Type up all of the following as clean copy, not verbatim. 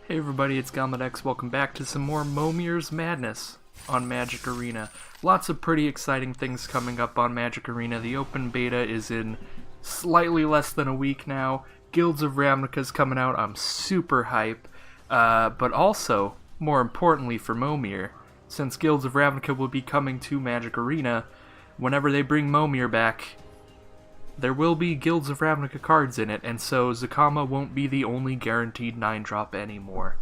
Hey everybody, it's Gomlet. Welcome back to some more Momir's Madness on Magic Arena. Lots of pretty exciting things coming up on Magic Arena. The open beta is in slightly less than a week now. Guilds of Ravnica's coming out. I'm super hype. But also, more importantly for Momir, since Guilds of Ravnica will be coming to Magic Arena, whenever they bring Momir back, there will be Guilds of Ravnica cards in it, and so Zakama won't be the only guaranteed 9-drop anymore.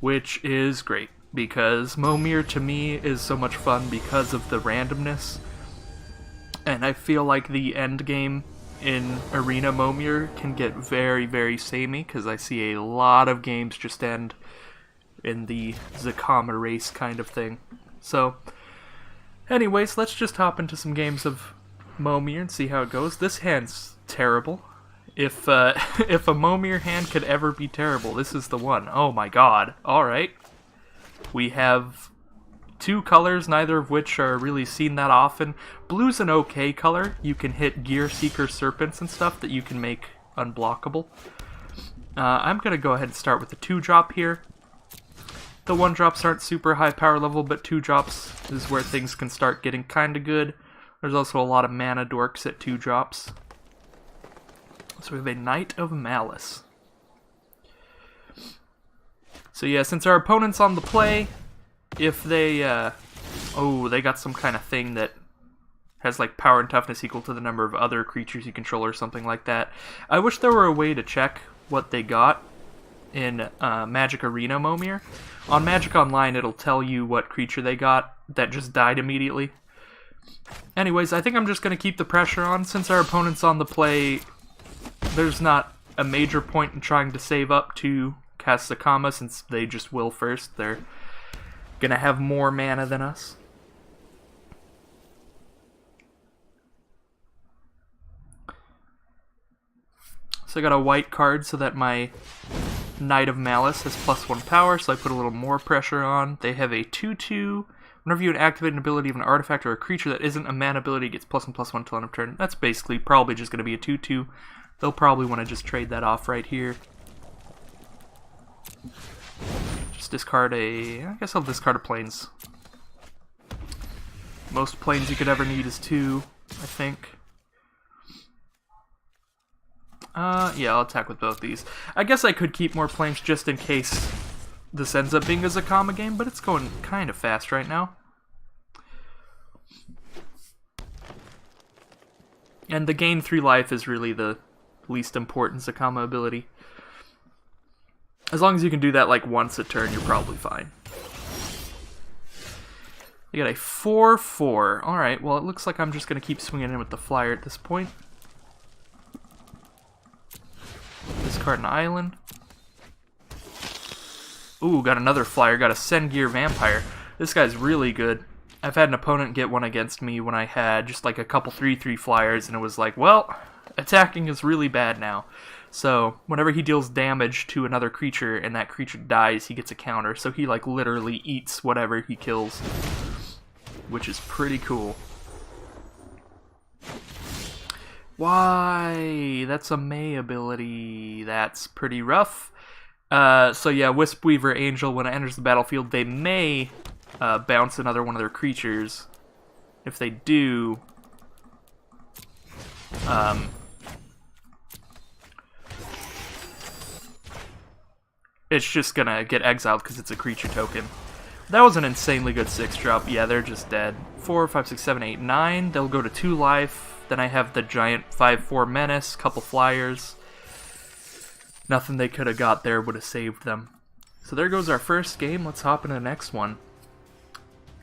Which is great, because Momir to me is so much fun because of the randomness. And I feel like the end game in Arena Momir can get very, very samey, because I see a lot of games just end in the Zakama race kind of thing. So, anyways, let's just hop into some games of Momir and see how it goes. This hand's terrible. If if a Momir hand could ever be terrible, this is the one. Oh my god. Alright. We have two colors, neither of which are really seen that often. Blue's an okay color. You can hit Gear Seeker Serpents and stuff that you can make unblockable. I'm going to go ahead and start with the 2-drop here. The 1-drops aren't super high power level, but 2-drops is where things can start getting kind of good. There's also a lot of mana dorks at 2-drops. So we have a Knight of Malice. So yeah, since our opponent's on the play, if they, they got some kind of thing that has like power and toughness equal to the number of other creatures you control or something like that. I wish there were a way to check what they got in Magic Arena Momir. On Magic Online, it'll tell you what creature they got that just died immediately. Anyways, I think I'm just going to keep the pressure on. Since our opponent's on the play, there's not a major point in trying to save up to cast Zakama, since they just will first. They're going to have more mana than us. So I got a white card so that my Knight of Malice has +1 power, so I put a little more pressure on. They have a 2/2. Whenever you activate an ability of an artifact or a creature that isn't a mana ability, it gets +1/+1 until end of turn. That's basically probably just going to be a 2/2. They'll probably want to just trade that off right here. Just discard I guess I'll discard a plains. Most plains you could ever need is 2, I think. Yeah, I'll attack with both these. I guess I could keep more plains just in case this ends up being a Zakama game, but it's going kind of fast right now. And the gain 3 life is really the least important Zakama ability. As long as you can do that like once a turn, you're probably fine. You got a 4/4. Alright, well it looks like I'm just going to keep swinging in with the flyer at this point. Discard an island. Ooh, got another flyer. Got a Sengir Vampire. This guy's really good. I've had an opponent get one against me when I had just like a couple 3/3 flyers, and it was like, well, attacking is really bad now. So whenever he deals damage to another creature and that creature dies, he gets a counter. So he like literally eats whatever he kills, which is pretty cool. Why? That's a May ability. That's pretty rough. So yeah, Wispweaver Angel, when it enters the battlefield, they may bounce another one of their creatures. If they do, it's just gonna get exiled because it's a creature token. That was an insanely good 6-drop. Yeah, they're just dead. 4, 5, 6, 7, 8, 9. They'll go to 2 life. Then I have the giant 5/4 menace, couple flyers. Nothing they could have got there would have saved them. So there goes our first game. Let's hop into the next one.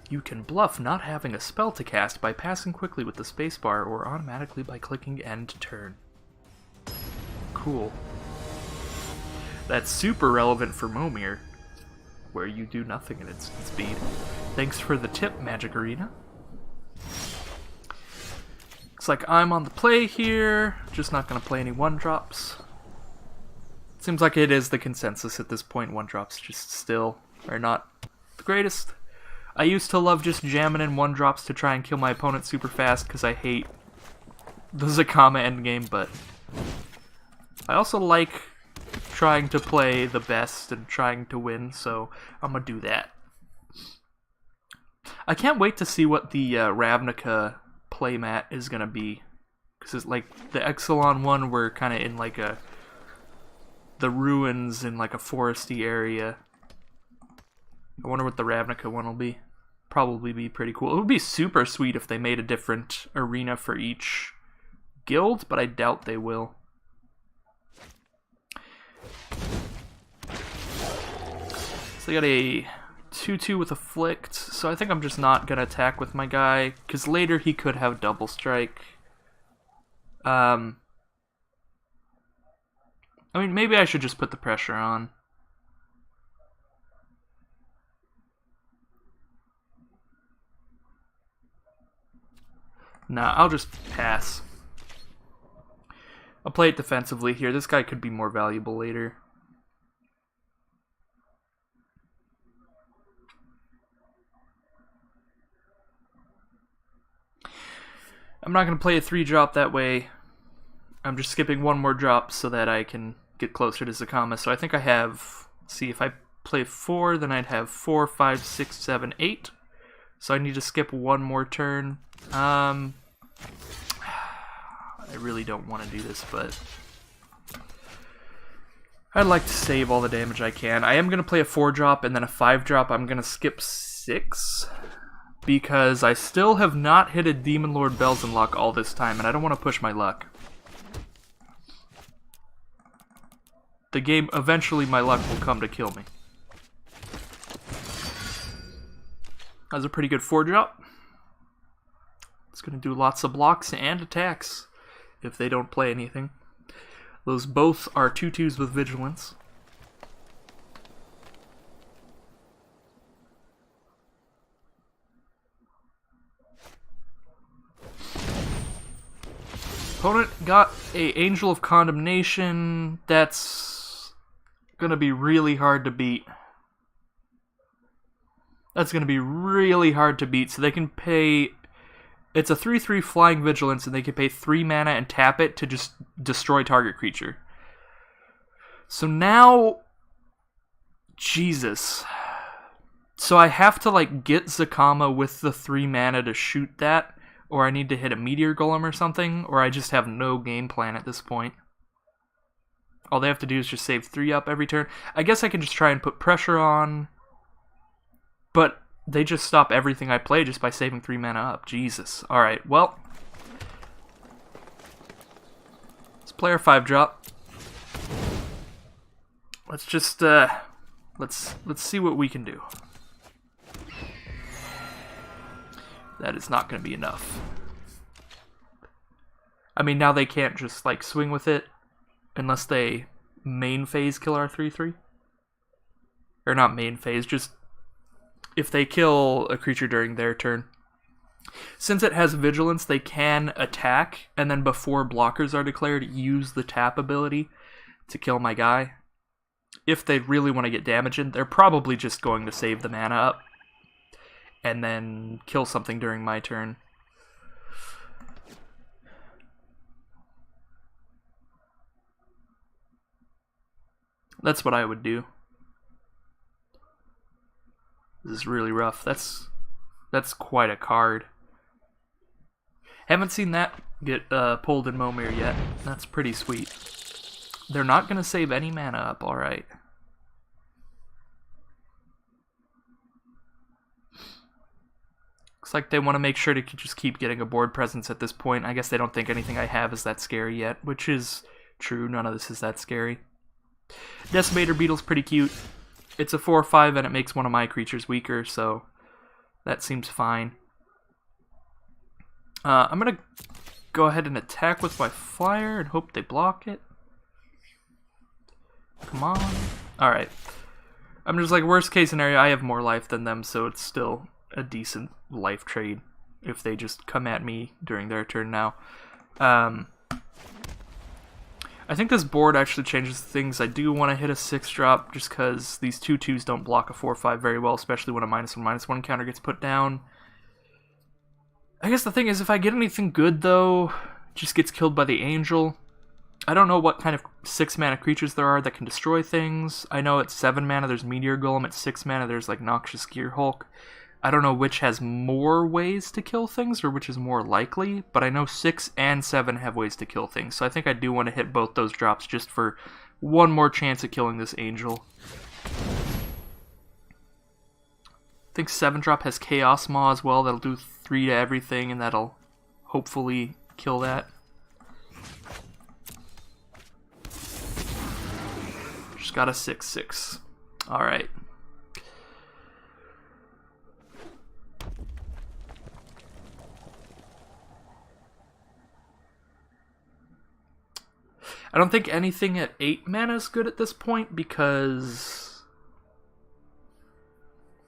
You can bluff not having a spell to cast by passing quickly with the spacebar or automatically by clicking end turn. Cool. That's super relevant for Momir, where you do nothing at instant speed. Thanks for the tip, Magic Arena. Looks like I'm on the play here. Just not going to play any 1-drops. Seems like it is the consensus at this point. 1-drops just still are not the greatest. I used to love just jamming in 1-drops to try and kill my opponent super fast because I hate the Zakama endgame, but I also like trying to play the best and trying to win, so I'm gonna do that. I can't wait to see what the Ravnica playmat is gonna be, because it's like the Exelon one, we're kind of in like the ruins in like a foresty area. I wonder what the Ravnica one will be. Probably be pretty cool. It would be super sweet if they made a different arena for each guild, but I doubt they will. So they got a 2-2 with Afflict, so I think I'm just not going to attack with my guy, because later he could have Double Strike. I mean, maybe I should just put the pressure on. Nah, I'll just pass. I'll play it defensively here. This guy could be more valuable later. I'm not going to play a 3-drop that way. I'm just skipping one more drop so that I can get closer to Zakama. So I think I have... See, if I play 4, then I'd have 4, 5, 6, 7, 8. So I need to skip one more turn. I really don't want to do this, but I'd like to save all the damage I can. I am going to play a 4-drop and then a 5-drop. I'm going to skip 6 because I still have not hit a Demon Lord Bells and Luck all this time, and I don't want to push my luck. The game, eventually my luck will come to kill me. That was a pretty good 4-drop. It's going to do lots of blocks and attacks if they don't play anything. Those both are 2/2s with Vigilance. Opponent got a Angel of Condemnation. That's going to be really hard to beat. That's going to be really hard to beat, so they can pay... It's a 3/3 Flying Vigilance, and they can pay 3 mana and tap it to just destroy target creature. So now... Jesus. So I have to, like, get Zakama with the 3 mana to shoot that, or I need to hit a Meteor Golem or something, or I just have no game plan at this point. All they have to do is just save 3 up every turn. I guess I can just try and put pressure on... But they just stop everything I play just by saving 3 mana up. Jesus. Alright, well. Let's play our 5-drop. Let's just, let's see what we can do. That is not going to be enough. I mean, now they can't just, like, swing with it unless they main phase kill our 3/3. Or not main phase, just... if they kill a creature during their turn. Since it has Vigilance, they can attack, and then before blockers are declared, use the tap ability to kill my guy. If they really want to get damage in, they're probably just going to save the mana up, and then kill something during my turn. That's what I would do. This is really rough. That's quite a card. Haven't seen that get pulled in Momir yet. That's pretty sweet. They're not going to save any mana up, alright. Looks like they want to make sure to just keep getting a board presence at this point. I guess they don't think anything I have is that scary yet, which is true. None of this is that scary. Decimator Beetle's pretty cute. It's a 4/5 and it makes one of my creatures weaker, so that seems fine. I'm going to go ahead and attack with my flyer and hope they block it. Come on. Alright. I'm just like, worst case scenario, I have more life than them, so it's still a decent life trade if they just come at me during their turn now. I think this board actually changes things. I do want to hit a 6-drop just because these 2/2s don't block a 4/5 very well, especially when a -1/-1 counter gets put down. I guess the thing is, if I get anything good, though, it just gets killed by the Angel. I don't know what kind of 6 mana creatures there are that can destroy things. I know at 7 mana there's Meteor Golem, at 6 mana there's like Noxious Gear Hulk. I don't know which has more ways to kill things or which is more likely, but I know 6 and 7 have ways to kill things. So I think I do want to hit both those drops just for one more chance at killing this Angel. I think 7-drop has Chaos Maw as well. That'll do 3 to everything, and that'll hopefully kill that. Just got a 6/6. Alright. I don't think anything at 8 mana is good at this point because...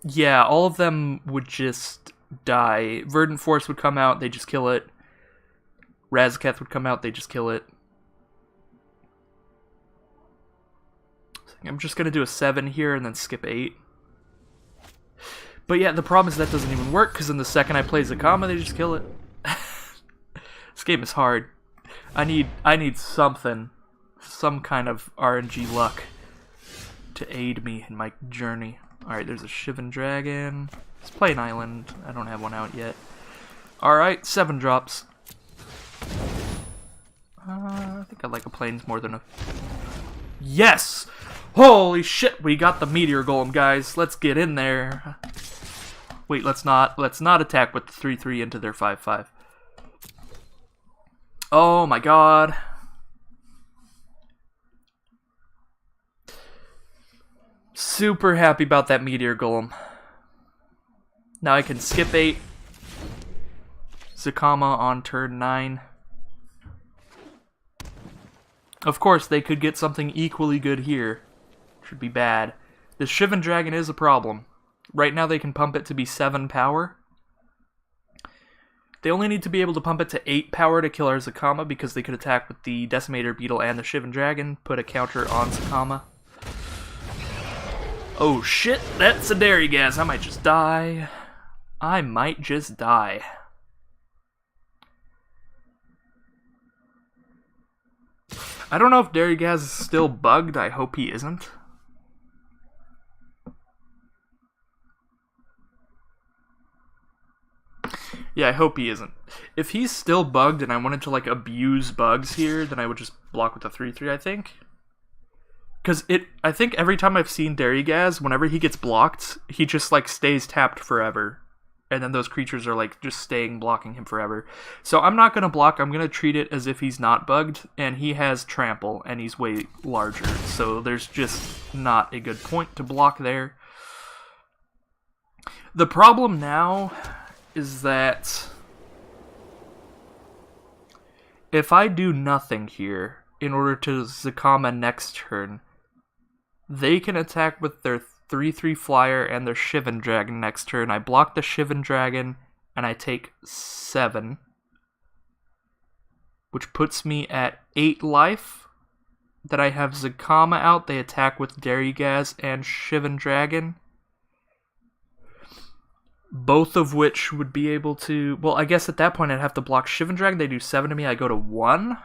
yeah, all of them would just die. Verdant Force would come out, they just kill it. Razaketh would come out, they just kill it. I'm just going to do a 7 here and then skip 8. But yeah, the problem is that doesn't even work because in the second I play Zakama, they just kill it. This game is hard. I need something. Some kind of RNG luck to aid me in my journey. Alright, there's a Shivan Dragon. Let's play an island. I don't have one out yet. Alright, 7 drops. I think I like a plains more than a... yes! Holy shit, we got the Meteor Golem, guys. Let's get in there. Wait, let's not attack with the 3/3 into their 5/5. Oh my god. Super happy about that Meteor Golem. Now I can skip 8. Zakama on turn 9. Of course, they could get something equally good here. Should be bad. This Shivan Dragon is a problem. Right now they can pump it to be 7 power. They only need to be able to pump it to 8 power to kill our Zakama because they could attack with the Decimator Beetle and the Shivan Dragon, put a counter on Zakama. Oh shit, that's a Darigas. I might just die. I might just die. I don't know if Darigas is still bugged. I hope he isn't. Yeah, I hope he isn't. If he's still bugged and I wanted to, like, abuse bugs here, then I would just block with the 3/3, I think. Because I think every time I've seen Darigas, whenever he gets blocked, he just, like, stays tapped forever. And then those creatures are, like, just staying blocking him forever. So I'm not going to block. I'm going to treat it as if he's not bugged. And he has trample, and he's way larger. So there's just not a good point to block there. The problem now is that if I do nothing here in order to Zakama next turn, they can attack with their 3/3 flyer and their Shivan Dragon next turn. I block the Shivan Dragon and I take 7, which puts me at 8 life. Then I have Zakama out. They attack with Darigas and Shivan Dragon. Both of which would be able to... well, I guess at that point I'd have to block Shivan Dragon. They do 7 to me. I go to 1.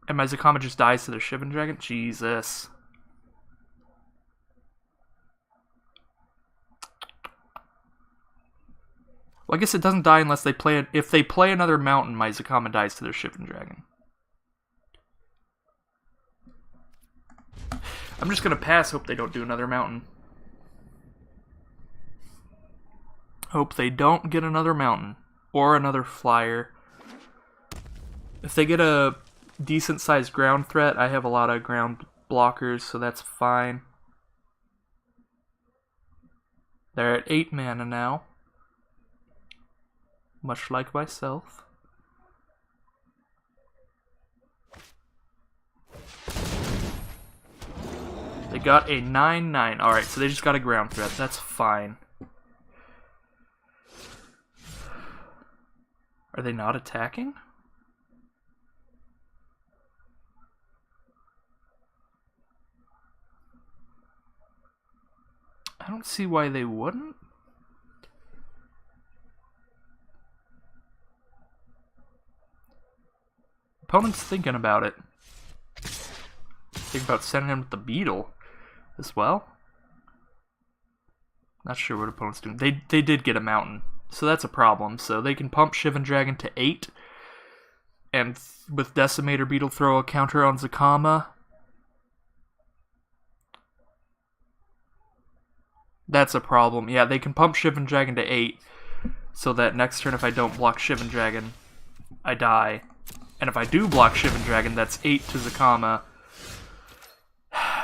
And my Zakama just dies to their Shivan Dragon? Jesus. Well, I guess it doesn't die unless they play it. If they play another mountain, my Zakama dies to their Shivan Dragon. I'm just going to pass, hope they don't do another mountain. Hope they don't get another mountain. Or another flyer. If they get a decent-sized ground threat, I have a lot of ground blockers, so that's fine. They're at 8 mana now. Much like myself. They got a 9/9. Alright, so they just got a ground threat. That's fine. Are they not attacking? I don't see why they wouldn't. Opponent's thinking about it. Think about sending him with the Beetle as well. Not sure what opponent's doing. They did get a Mountain, so that's a problem. So they can pump Shivan Dragon to 8, and with Decimator Beetle throw a counter on Zakama. That's a problem. Yeah, they can pump Shivan Dragon to 8, so that next turn if I don't block Shivan Dragon, I die. And if I do block Shivan Dragon, that's 8 to Zakama,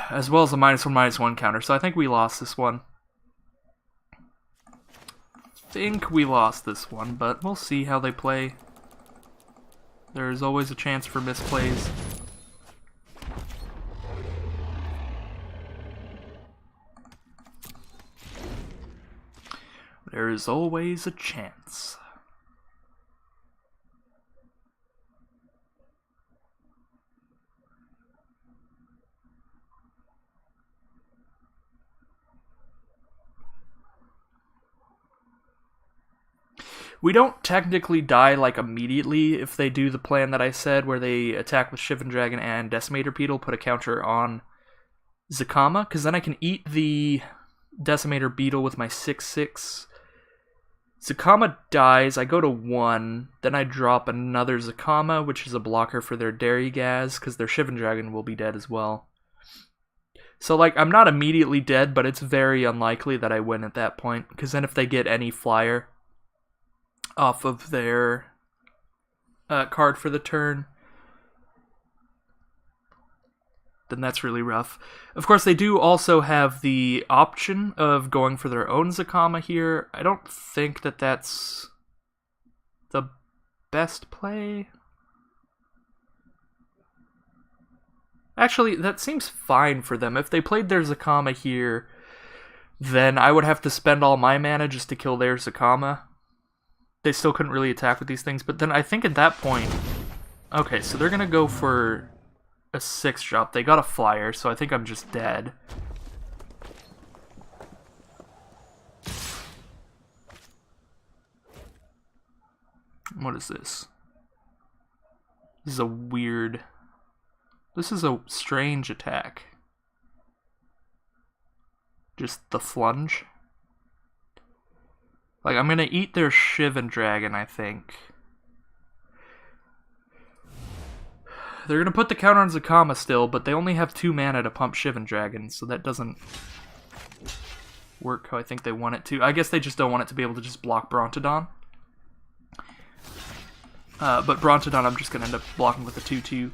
as well as a -1/-1 counter. So I think we lost this one. Think we lost this one, but we'll see how they play. There's always a chance for misplays. There is always a chance. We don't technically die like immediately if they do the plan that I said, where they attack with Shivan Dragon and Decimator Beetle, put a counter on Zakama, because then I can eat the Decimator Beetle with my 6/6. Zakama dies, I go to 1, then I drop another Zakama, which is a blocker for their Darigaz, because their Shivan Dragon will be dead as well. So, like, I'm not immediately dead, but it's very unlikely that I win at that point, because then if they get any flyer off of their card for the turn, then that's really rough. Of course, they do also have the option of going for their own Zakama here. I don't think that that's the best play. Actually, that seems fine for them. If they played their Zakama here, then I would have to spend all my mana just to kill their Zakama. They still couldn't really attack with these things, but then I think at that point... Okay, so they're going to go for a 6-drop. They got a flyer, so I think I'm just dead. What is this? This is a weird... This is a strange attack. Just the flunge. Like, I'm gonna eat their Shivan Dragon, I think. They're gonna put the counter on Zakama still, but they only have 2 mana to pump Shivan Dragon, so that doesn't work how I think they want it to. I guess they just don't want it to be able to just block Brontodon. But Brontodon I'm just gonna end up blocking with a 2/2.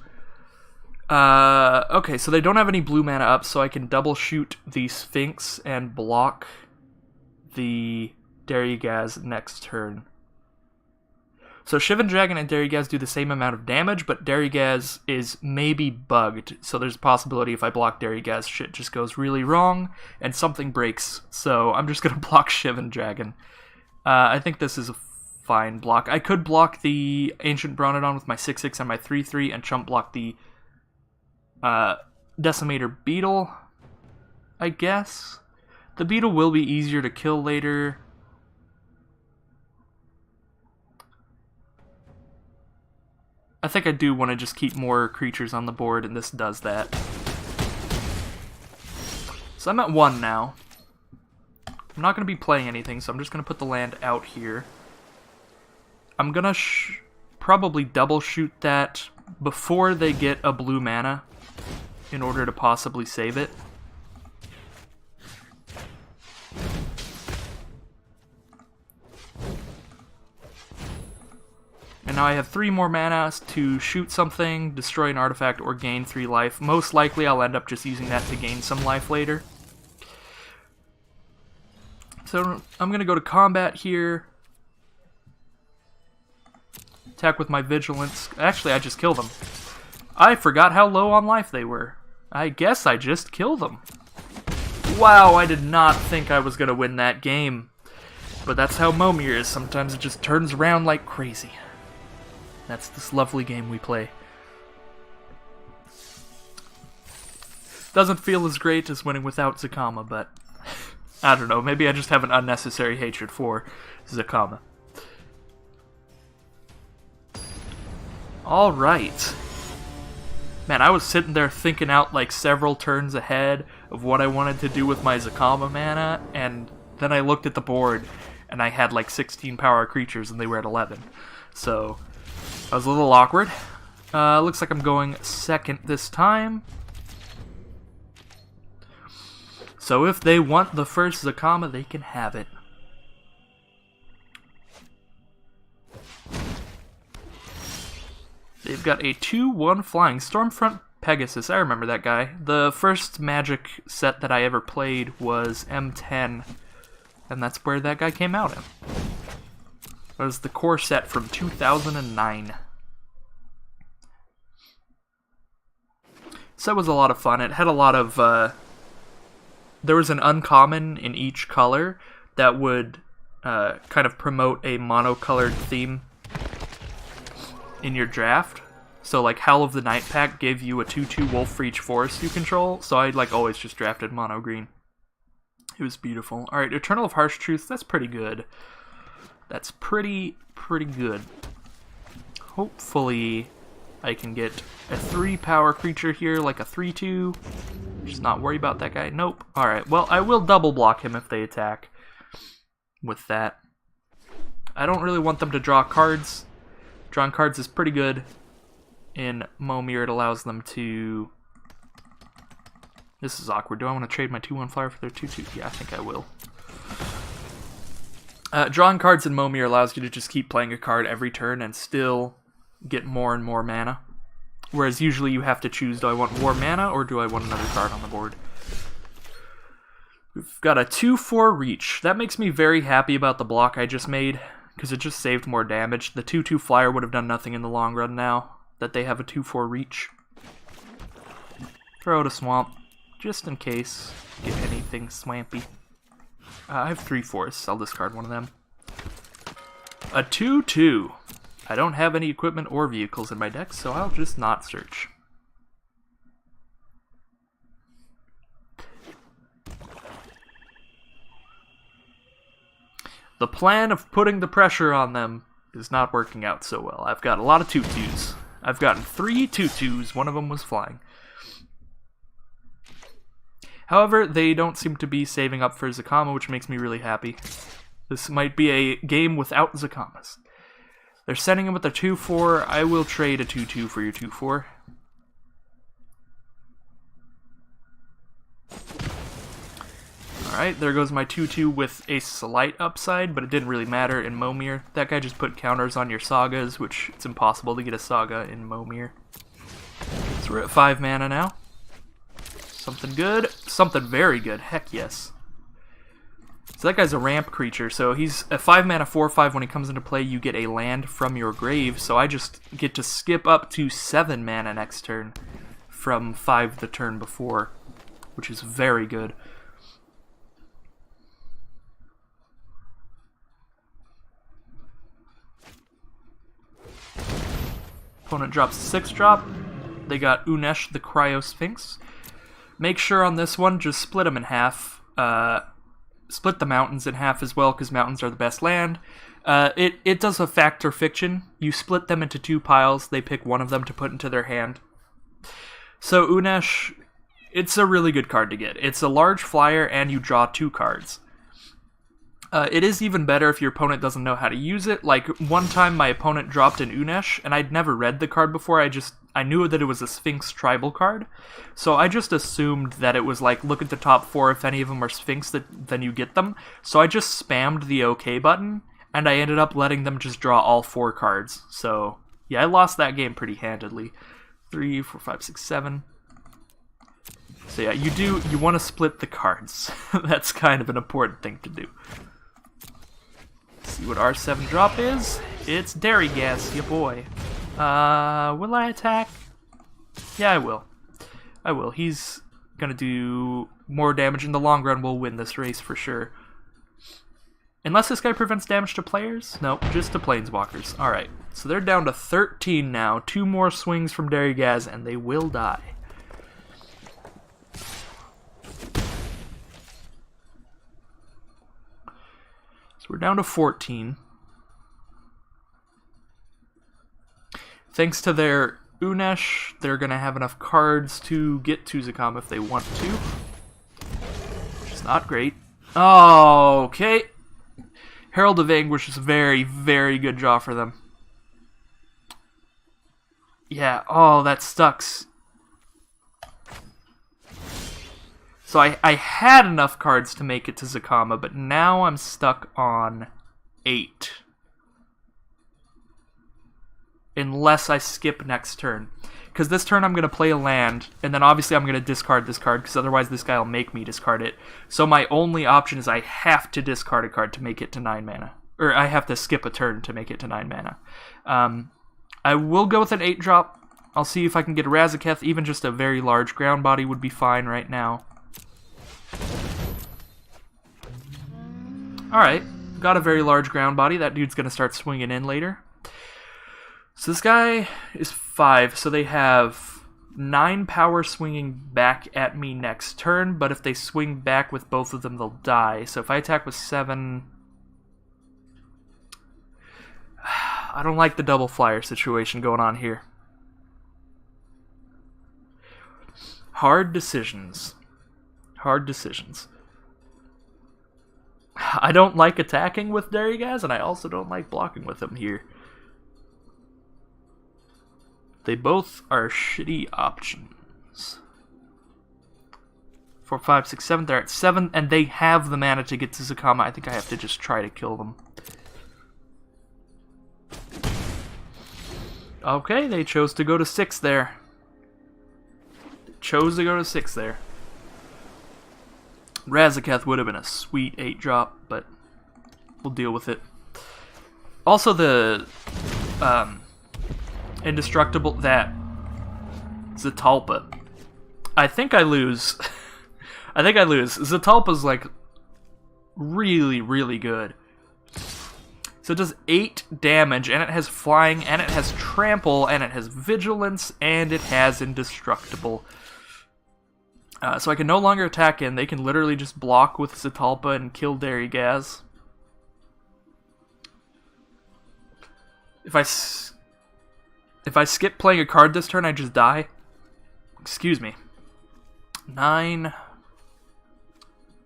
Okay, so they don't have any blue mana up, so I can double shoot the Sphinx and block the Darigaz next turn. So Shivan Dragon and Darigaz do the same amount of damage, but Darigaz is maybe bugged, so there's a possibility if I block Darigaz, shit just goes really wrong, and something breaks, so I'm just gonna block Shivan Dragon. I think this is a fine block. I could block the Ancient Brontodon with my 6/6 and my 3/3, and chump block the Decimator Beetle, I guess. The Beetle will be easier to kill later. I think I do want to just keep more creatures on the board, and this does that. So I'm at 1 now. I'm not going to be playing anything, so I'm just going to put the land out here. I'm going to probably double shoot that before they get a blue mana in order to possibly save it. And now I have 3 more mana to shoot something, destroy an artifact, or gain 3 life. Most likely I'll end up just using that to gain some life later. So I'm going to go to combat here. Attack with my Vigilance. Actually, I just killed them. I forgot how low on life they were. I guess I just killed them. Wow, I did not think I was going to win that game. But that's how Momir is. Sometimes it just turns around like crazy. That's this lovely game we play. Doesn't feel as great as winning without Zakama, but I don't know, maybe I just have an unnecessary hatred for Zakama. Alright. Man, I was sitting there thinking out like several turns ahead of what I wanted to do with my Zakama mana, and then I looked at the board, and I had like 16 power creatures, and they were at 11. So, that was a little awkward. Looks like I'm going second this time. So if they want the first Zakama, they can have it. They've got a 2/1 flying Stormfront Pegasus. I remember that guy. The first Magic set that I ever played was M10, and that's where that guy came out in. It was the core set from 2009. So it was a lot of fun. It had a lot of... there was an uncommon in each color that would kind of promote a monocolored theme in your draft. So like Howl of the Night pack gave you a 2/2 wolf for each forest you control, so I'd like always just drafted mono green. It was beautiful. Alright, Eternal of Harsh Truth, that's pretty good. That's pretty good. Hopefully I can get a 3 power creature here, like a 3/2. Just not worry about that guy. Nope. Alright, well I will double block him if they attack with that. I don't really want them to draw cards. Drawing cards is pretty good. In Momir, it allows them to... This is awkward. Do I want to trade my 2/1 flyer for their 2/2? Yeah, I think I will. Drawing cards in Momir allows you to just keep playing a card every turn and still get more and more mana. Whereas usually you have to choose, do I want more mana or do I want another card on the board? We've got a 2/4 reach. That makes me very happy about the block I just made, because it just saved more damage. The 2/2 flyer would have done nothing in the long run now that they have a 2/4 reach. Throw out a swamp, just in case. Get anything swampy. I have 3 forests. I'll discard one of them. A 2/2. I don't have any equipment or vehicles in my deck, so I'll just not search. The plan of putting the pressure on them is not working out so well. I've got a lot of 2/2s. I've gotten 3 2/2s. One of them was flying. However, they don't seem to be saving up for Zakama, which makes me really happy. This might be a game without Zakamas. They're sending him with their 2/4. I will trade a 2/2 for your 2/4. Alright, there goes my 2/2 with a slight upside, but it didn't really matter in Momir. That guy just put counters on your sagas, which it's impossible to get a saga in Momir. So we're at 5 mana now. Something good. Something very good. Heck yes. So that guy's a ramp creature, so he's a 5 mana 4/5. When he comes into play, you get a land from your grave, so I just get to skip up to 7 mana next turn from 5 the turn before, which is very good. Opponent drops a 6-drop. They got Unesh the Cryo Sphinx. Make sure on this one, just split them in half. Split the mountains in half as well, because mountains are the best land. It does a fact or fiction. You split them into 2 piles. They pick one of them to put into their hand. So Unesh, it's a really good card to get. It's a large flyer, and you draw 2 cards. It is even better if your opponent doesn't know how to use it. Like, one time my opponent dropped an Unesh, and I'd never read the card before. I knew that it was a Sphinx tribal card, so I just assumed that it was like, look at the top 4, if any of them are Sphinx, then you get them. So I just spammed the OK button, and I ended up letting them just draw all 4 cards. So, yeah, I lost that game pretty handedly. 3, 4, 5, 6, 7. So yeah, you want to split the cards. That's kind of an important thing to do. See what our 7 drop is. It's Dairy Gas, ya boy. Will I attack? Yeah, I will. I will. He's gonna do more damage in the long run. We'll win this race for sure. Unless this guy prevents damage to players? No, just to planeswalkers. Alright, so they're down to 13 now. 2 more swings from Dairy Gas, and they will die. We're down to 14. Thanks to their Unesh. They're going to have enough cards to get to Zakama if they want to. Which is not great. Oh, okay. Herald of Anguish is a very, very good draw for them. Yeah, oh, that sucks. So I had enough cards to make it to Zakama, but now I'm stuck on 8. Unless I skip next turn. Because this turn I'm going to play a land, and then obviously I'm going to discard this card, because otherwise this guy will make me discard it. So my only option is I have to discard a card to make it to 9 mana. Or I have to skip a turn to make it to 9 mana. I will go with an 8-drop. I'll see if I can get a Razaketh. Even just a very large ground body would be fine right now. Alright, got a very large ground body. That dude's going to start swinging in later. So this guy is 5, so they have 9 power swinging back at me next turn, but if they swing back with both of them, they'll die. So if I attack with 7... I don't like the double flyer situation going on here. Hard decisions. Hard decisions. I don't like attacking with Darigaz, and I also don't like blocking with him here. They both are shitty options. 4, 5, 6, 7. They're at 7, and they have the mana to get to Zakama. I think I have to just try to kill them. Okay, they chose to go to 6 there. They chose to go to 6 there. Razaketh would have been a sweet 8-drop, but we'll deal with it. Also, the indestructible, that Zatalpa. I think I lose. I think I lose. Zatalpa's like really, really good. So it does 8 damage, and it has flying, and it has trample, and it has vigilance, and it has indestructible. So I can no longer attack in. They can literally just block with Zatalpa and kill Darigaz. If I skip playing a card this turn, I just die. Excuse me. 9.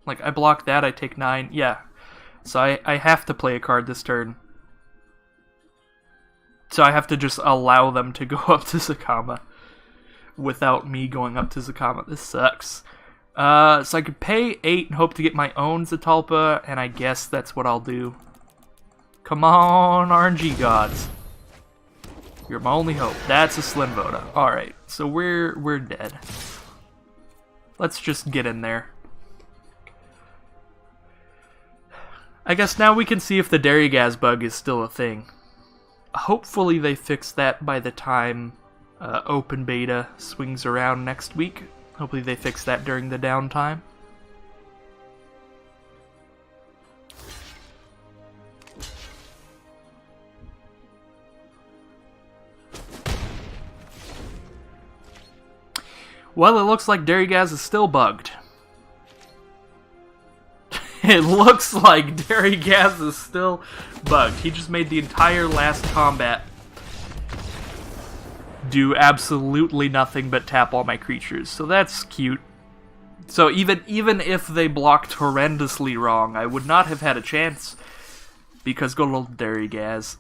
Like, I block that, I take 9. Yeah. So I have to play a card this turn. So I have to just allow them to go up to Zakama without me going up to Zakama. This sucks. So I could pay 8 and hope to get my own Zatalpa, and I guess that's what I'll do. Come on, RNG gods. You're my only hope. That's a Slim Voda. Alright, so we're dead. Let's just get in there. I guess now we can see if the Darigaz bug is still a thing. Hopefully they fix that by the time open beta swings around next week. Hopefully they fix that during the downtime. Well, it looks like Darigaz is still bugged. It looks like Darigaz is still bugged. He just made the entire last combat do absolutely nothing but tap all my creatures. So that's cute. So even if they blocked horrendously wrong, I would not have had a chance because good old Darigaz.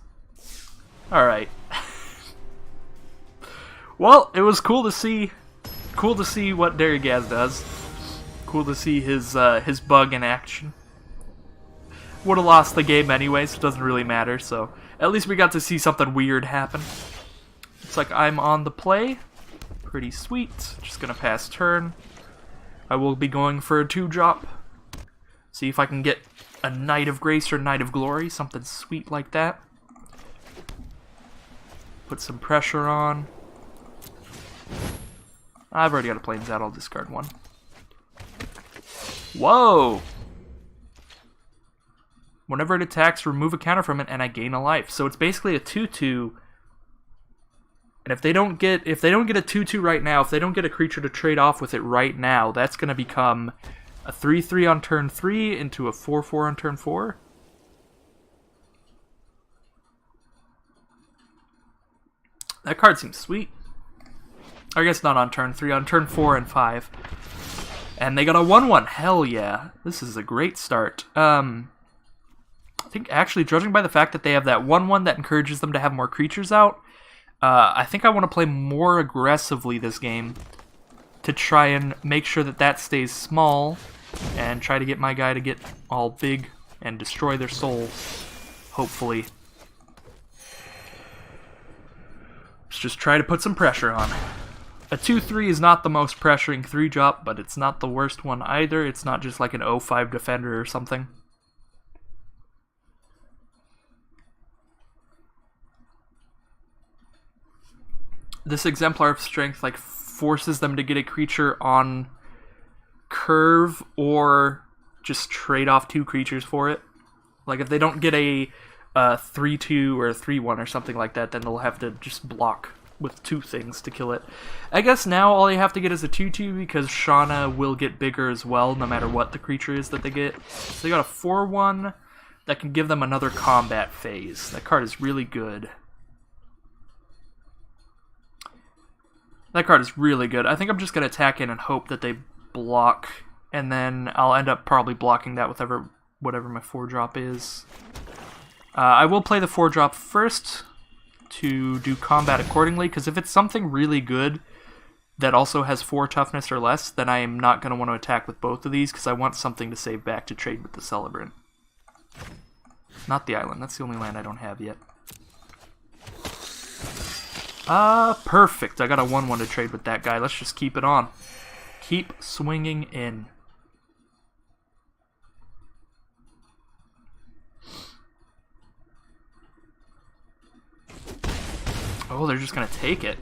Alright. Well, it was cool to see what Darigaz does. Cool to see his bug in action. Would have lost the game anyway, so it doesn't really matter. So at least we got to see something weird happen. Looks like I'm on the play. Pretty sweet. Just gonna pass turn. I will be going for a 2-drop. See if I can get a Knight of Grace or Knight of Glory, something sweet like that. Put some pressure on. I've already got a Plains out, I'll discard 1. Whoa! Whenever it attacks, remove a counter from it, and I gain a life. So it's basically a 2/2. And if they don't get a 2/2 right now, if they don't get a creature to trade off with it right now, that's going to become a 3/3 on turn 3 into a 4/4 on turn 4. That card seems sweet. I guess not on turn 3, on turn 4 and 5. And they got a 1/1. Hell yeah. This is a great start. I think actually, judging by the fact that they have that 1/1 that encourages them to have more creatures out, I think I want to play more aggressively this game to try and make sure that that stays small and try to get my guy to get all big and destroy their souls, hopefully. Let's just try to put some pressure on. A 2/3 is not the most pressuring 3-drop, but it's not the worst one either. It's not just like an 0/5 defender or something. This Exemplar of Strength like forces them to get a creature on curve or just trade off 2 creatures for it. Like if they don't get a 3/2 or a 3/1 or something like that, then they'll have to just block with 2 things to kill it. I guess now all you have to get is a 2/2 because Shauna will get bigger as well no matter what the creature is that they get. So they got a 4/1 that can give them another combat phase. That card is really good. That card is really good. I think I'm just going to attack in and hope that they block, and then I'll end up probably blocking that with whatever my 4-drop is. I will play the 4-drop first to do combat accordingly, because if it's something really good that also has 4 toughness or less, then I am not going to want to attack with both of these, because I want something to save back to trade with the Celebrant. Not the island. That's the only land I don't have yet. Perfect. I got a 1/1 to trade with that guy. Let's just keep it on. Keep swinging in. Oh, they're just going to take it.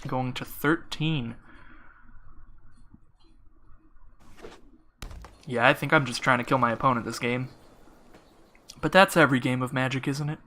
Going to 13. Yeah, I think I'm just trying to kill my opponent this game. But that's every game of Magic, isn't it?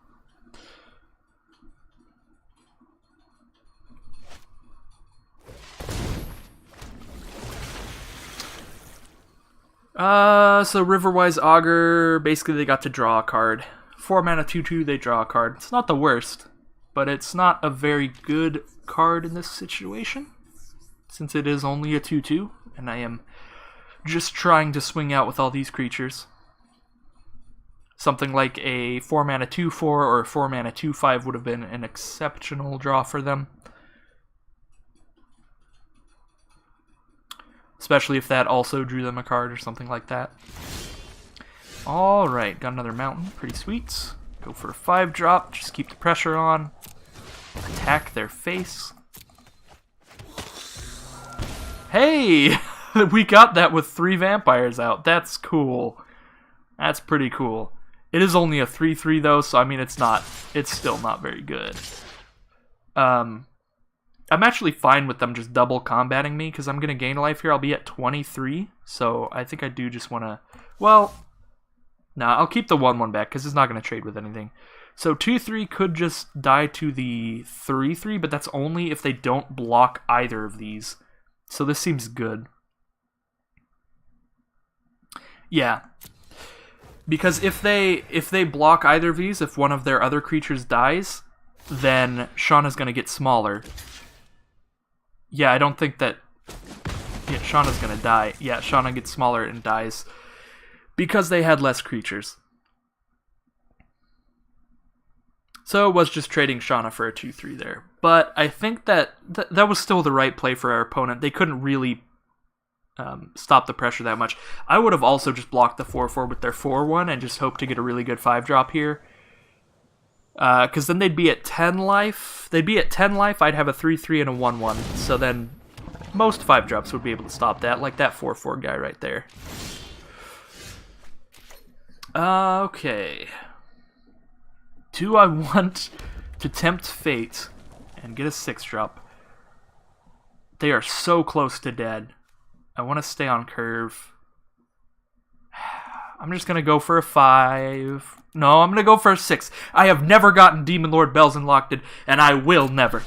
So Riverwise Augur, basically they got to draw a card. 4 mana 2/2, they draw a card. It's not the worst, but it's not a very good card in this situation, since it is only a 2/2, and I am just trying to swing out with all these creatures. Something like a 4 mana 2/4 or a 4 mana 2/5 would have been an exceptional draw for them. Especially if that also drew them a card or something like that. Alright, got another mountain. Pretty sweet. Go for a 5-drop. Just keep the pressure on. Attack their face. Hey! We got that with 3 vampires out. That's cool. That's pretty cool. It is only a 3/3 though, so I mean it's still not very good. I'm actually fine with them just double combating me, because I'm going to gain life here. I'll be at 23, so I think I do just want to... Well, nah, I'll keep the 1/1 back, because it's not going to trade with anything. So 2/3 could just die to the 3/3, but that's only if they don't block either of these. So this seems good. Yeah. Because if they block either of these, if one of their other creatures dies, then Shauna's going to get smaller. Yeah, I don't think that... Yeah, Shauna's gonna die. Yeah, Shauna gets smaller and dies because they had less creatures. So it was just trading Shauna for a 2/3 there. But I think that that was still the right play for our opponent. They couldn't really stop the pressure that much. I would have also just blocked the 4/4 with their 4/1 and just hoped to get a really good 5-drop here. Because then they'd be at 10 life. They'd be at 10 life, I'd have a 3/3 and a 1/1. So then most 5-drops would be able to stop that, like that 4/4 guy right there. Okay. Do I want to tempt fate and get a 6-drop? They are so close to dead. I want to stay on curve. I'm just going to go for a 5. No, I'm going to go for a 6. I have never gotten Demon Lord Bells Unlocked, and I will never.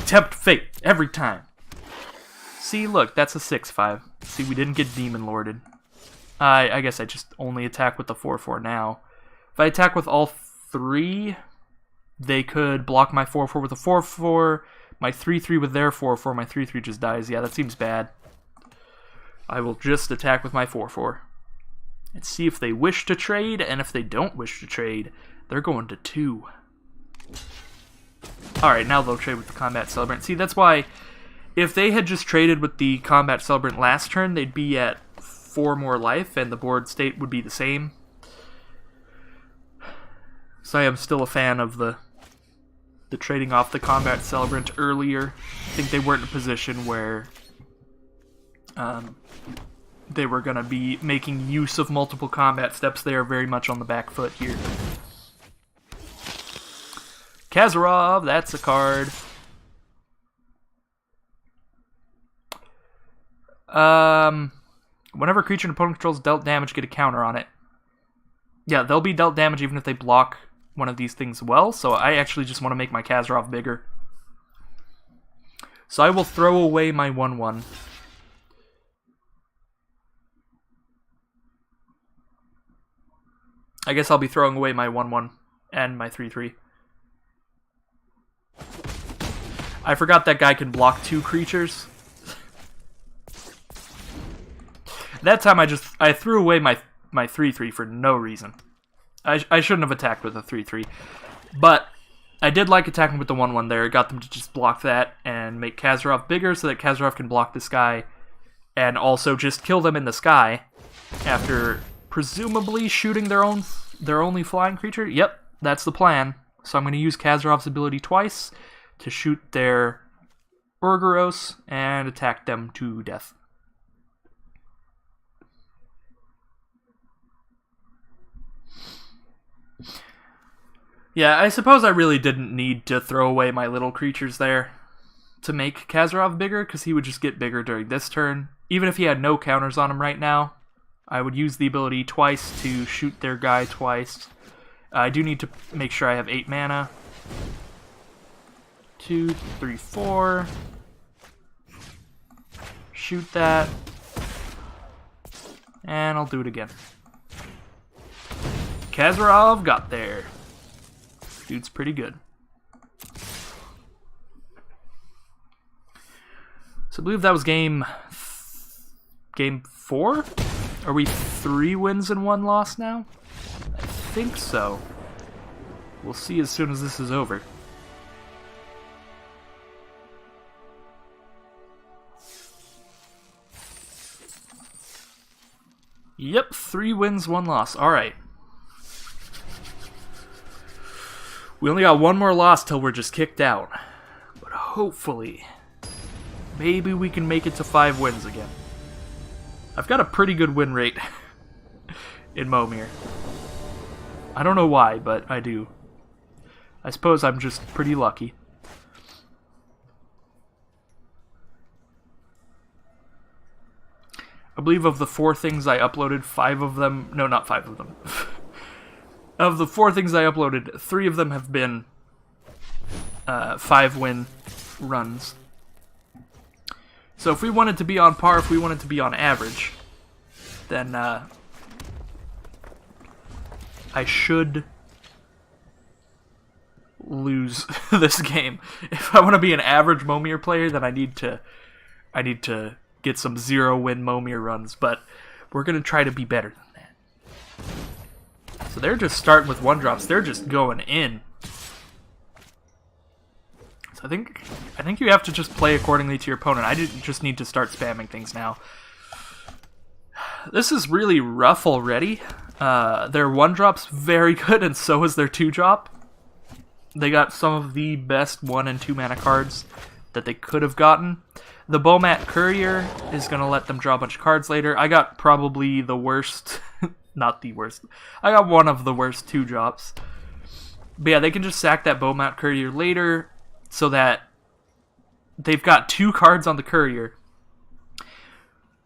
Tempt fate every time. See, look, that's a 6/5. See, we didn't get Demon Lorded. I guess I just only attack with the 4/4 now. If I attack with all 3, they could block my 4/4 with a 4/4, My 3-3 with their 4-4, my 3-3 just dies. Yeah, that seems bad. I will just attack with my 4-4. And see if they wish to trade, and if they don't wish to trade, they're going to 2. Alright, now they'll trade with the Combat Celebrant. See, that's why if they had just traded with the Combat Celebrant last turn, they'd be at 4 more life, and the board state would be the same. So I am still a fan of the trading off the Combat Celebrant earlier. I think they weren't in a position where they were going to be making use of multiple combat steps. They are very much on the back foot here. Kazarov, that's a card. Whenever a creature an opponent controls dealt damage, get a counter on it. Yeah, they'll be dealt damage even if they block one of these things well, so I actually just want to make my Kazarov bigger. So I will throw away my 1-1. I guess I'll be throwing away my 1-1 and my 3-3. I forgot that guy can block 2 creatures. That time I threw away my 3-3 for no reason. I shouldn't have attacked with a 3-3. But I did like attacking with the 1-1 there. Got them to just block that and make Kazarov bigger so that Kazarov can block this guy and also just kill them in the sky after presumably shooting their only flying creature. Yep, that's the plan. So I'm going to use Kazarov's ability twice to shoot their Urgoros and attack them to death. Yeah, I suppose I really didn't need to throw away my little creatures there to make Kazarov bigger, because he would just get bigger during this turn. Even if he had no counters on him right now, I would use the ability twice to shoot their guy twice. I do need to make sure I have 8 mana. 2, 3, 4. Shoot that. And I'll do it again. Kazarov got there. Dude's pretty good. So I believe that was game 4? Are we 3 wins and 1 loss now? I think so. We'll see as soon as this is over. Yep, 3 wins, 1 loss. Alright. We only got 1 more loss till we're just kicked out. But hopefully, maybe we can make it to 5 wins again. I've got a pretty good win rate in Momir. I don't know why, but I do. I suppose I'm just pretty lucky. I believe of the 4 things I uploaded, 5 of them... No, not 5 of them. Of the 4 things I uploaded, 3 of them have been 5-win runs. So if we wanted to be on par, if we wanted to be on average, then I should lose this game. If I want to be an average Momir player, then I need to get some 0-win Momir runs, but we're going to try to be better than that. So they're just starting with 1-drops. They're just going in. So I think you have to just play accordingly to your opponent. I just need to start spamming things now. This is really rough already. Their 1-drop's very good, and so is their 2-drop. They got some of the best 1 and 2 mana cards that they could have gotten. The Bomat Courier is going to let them draw a bunch of cards later. I got probably the worst... Not the worst. I got one of the worst 2-drops. But yeah, they can just sack that Bomat Courier later so that they've got 2 cards on the Courier.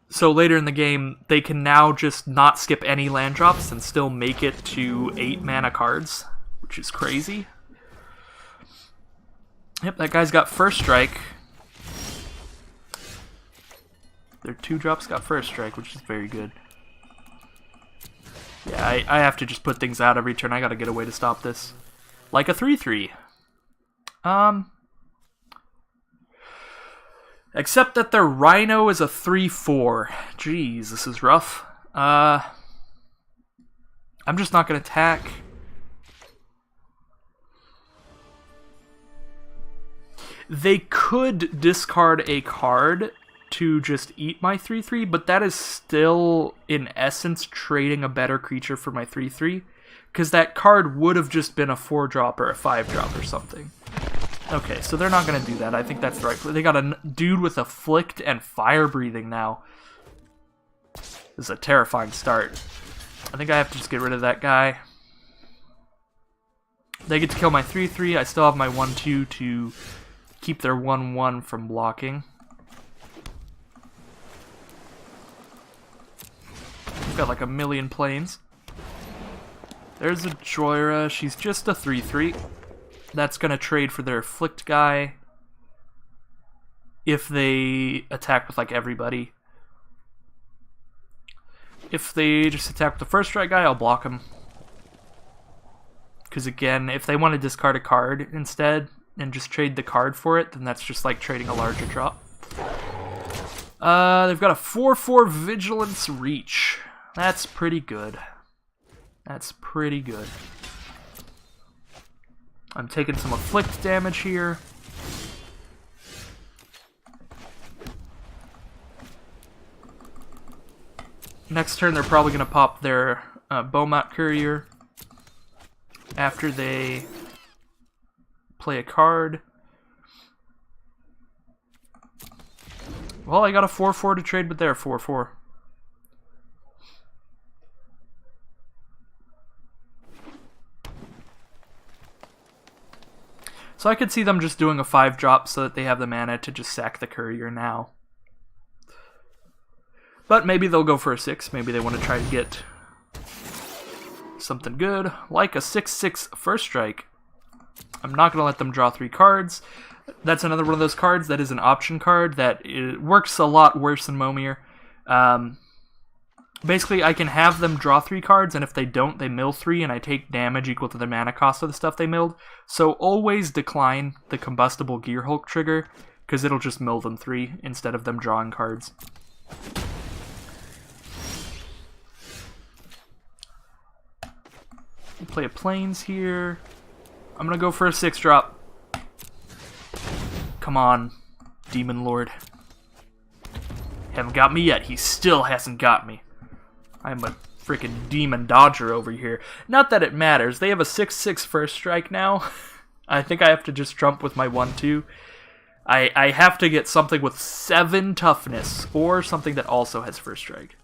So later in the game, they can now just not skip any land drops and still make it to 8 mana cards, which is crazy. Yep, that guy's got first strike. Their 2-drops got first strike, which is very good. Yeah, I have to just put things out every turn. I gotta get a way to stop this. Like a 3-3. Except that their Rhino is a 3/4. Jeez, this is rough. I'm just not going to attack. They could discard a card to just eat my 3/3, but that is still, in essence, trading a better creature for my 3/3, because that card would have just been a 4-drop or a 5-drop or something. Okay, so they're not going to do that. I think that's the right play. They got a dude with Afflict and Fire Breathing now. This is a terrifying start. I think I have to just get rid of that guy. They get to kill my 3/3. I still have my 1/2 to keep their 1/1 from blocking. We've got like a million planes. There's a Joyra. She's just a 3/3. That's going to trade for their Afflict guy if they attack with like everybody. If they just attack with the first strike guy, I'll block him. Because again, if they want to discard a card instead and just trade the card for it, then that's just like trading a larger drop. They've got a 4/4 Vigilance Reach. That's pretty good. That's pretty good. I'm taking some Afflict damage here. Next turn, they're probably going to pop their Beaumont Courier after they play a card. Well, I got a 4/4 to trade with their 4/4. So I could see them just doing a 5-drop so that they have the mana to just sack the Courier now. But maybe they'll go for a 6. Maybe they want to try to get something good, like a 6/6 First Strike. I'm not going to let them draw 3 cards. That's another one of those cards that is an option card that works a lot worse than Momir. Basically, I can have them draw 3 cards, and if they don't, they mill 3, and I take damage equal to the mana cost of the stuff they milled. So always decline the Combustible Gearhulk trigger, because it'll just mill them 3 instead of them drawing cards. Play a Plains here. I'm going to go for a 6-drop. Come on, Demon Lord. Haven't got me yet. He still hasn't got me. I'm a freaking Demon Dodger over here. Not that it matters. They have a 6/6 First Strike now. I think I have to just trump with my 1/2. I have to get something with 7 toughness, or something that also has First Strike.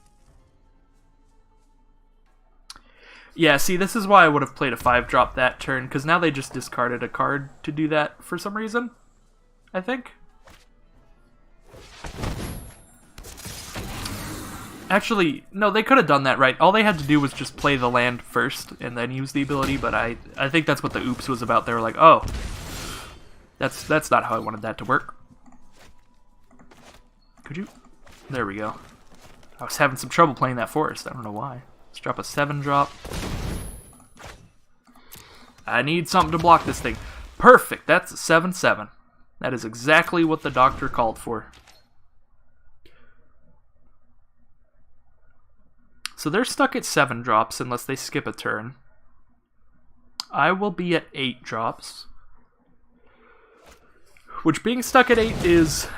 Yeah, see, this is why I would have played a 5-drop that turn, because now they just discarded a card to do that for some reason, I think. Actually, no, they could have done that right. All they had to do was just play the land first and then use the ability, but I think that's what the oops was about. They were like, oh, that's not how I wanted that to work. Could you? There we go. I was having some trouble playing that forest. I don't know why. Let's drop a 7-drop. I need something to block this thing. Perfect. That's a 7/7. That is exactly what the doctor called for. So they're stuck at 7 drops unless they skip a turn. I will be at 8 drops. Which, being stuck at 8 is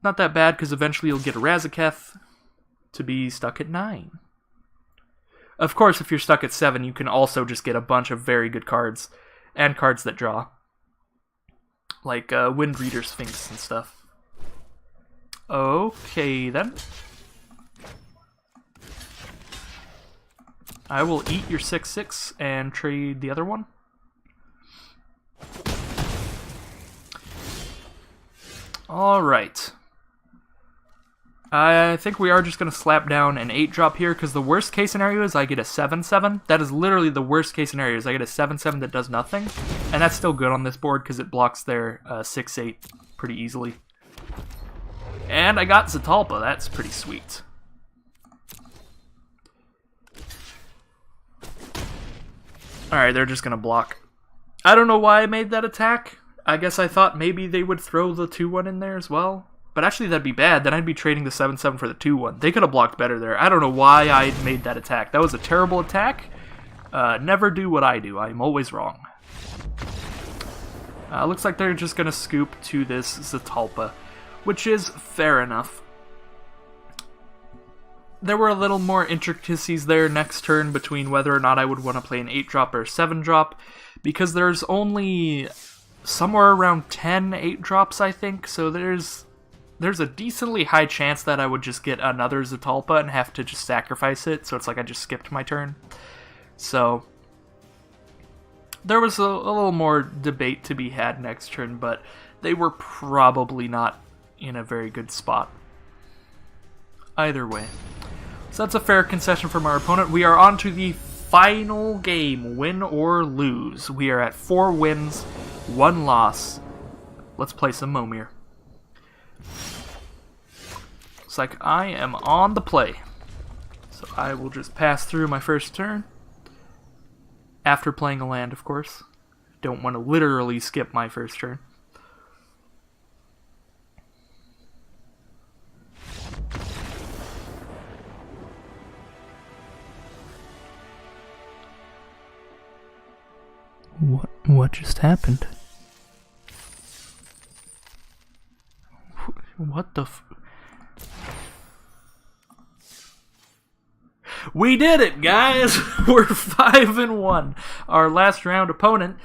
not that bad, because eventually you'll get a Razaketh to be stuck at 9. Of course, if you're stuck at 7, you can also just get a bunch of very good cards, and cards that draw. Like Windreader Sphinx and stuff. Okay, then. I will eat your 6/6 and trade the other one. Alright. I think we are just going to slap down an 8-drop here, because the worst case scenario is I get a 7/7. That is literally the worst case scenario, is I get a 7/7 that does nothing. And that's still good on this board, because it blocks their 6/8 pretty easily. And I got Zatalpa. That's pretty sweet. Alright, they're just going to block. I don't know why I made that attack. I guess I thought maybe they would throw the 2-1 in there as well. But actually that'd be bad. Then I'd be trading the 7-7 for the 2-1. They could have blocked better there. I don't know why I made that attack. That was a terrible attack. Never do what I do. I'm always wrong. Looks like they're just going to scoop to this Zatalpa, which is fair enough. There were a little more intricacies there next turn between whether or not I would want to play an 8-drop or a 7-drop, because there's only somewhere around 10 8-drops, I think, so there's a decently high chance that I would just get another Zatalpa and have to just sacrifice it, so it's like I just skipped my turn. So there was a little more debate to be had next turn, but they were probably not in a very good spot. Either way. So that's a fair concession from our opponent. We are on to the final game, win or lose. We are at 4 wins, 1 loss. Let's play some Momir. Looks like I am on the play. So I will just pass through my first turn. After playing a land, of course. Don't want to literally skip my first turn. What just happened? What the We did it, guys! We're 5-1. Our last round opponent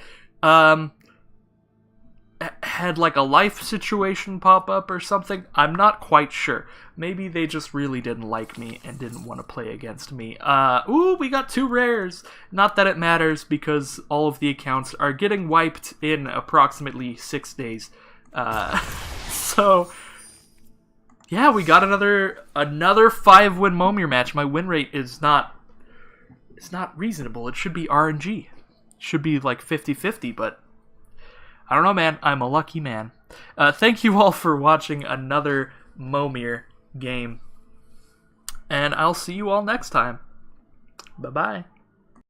had like a life situation pop up or something. I'm not quite sure. Maybe they just really didn't like me and didn't want to play against me. Ooh, we got 2 rares. Not that it matters, because all of the accounts are getting wiped in approximately 6 days. So yeah, we got another 5-win Momir match. My win rate is not reasonable. It should be RNG. It should be like 50-50, but I don't know, man. I'm a lucky man. Thank you all for watching another Momir game, and I'll see you all next time. Bye-bye.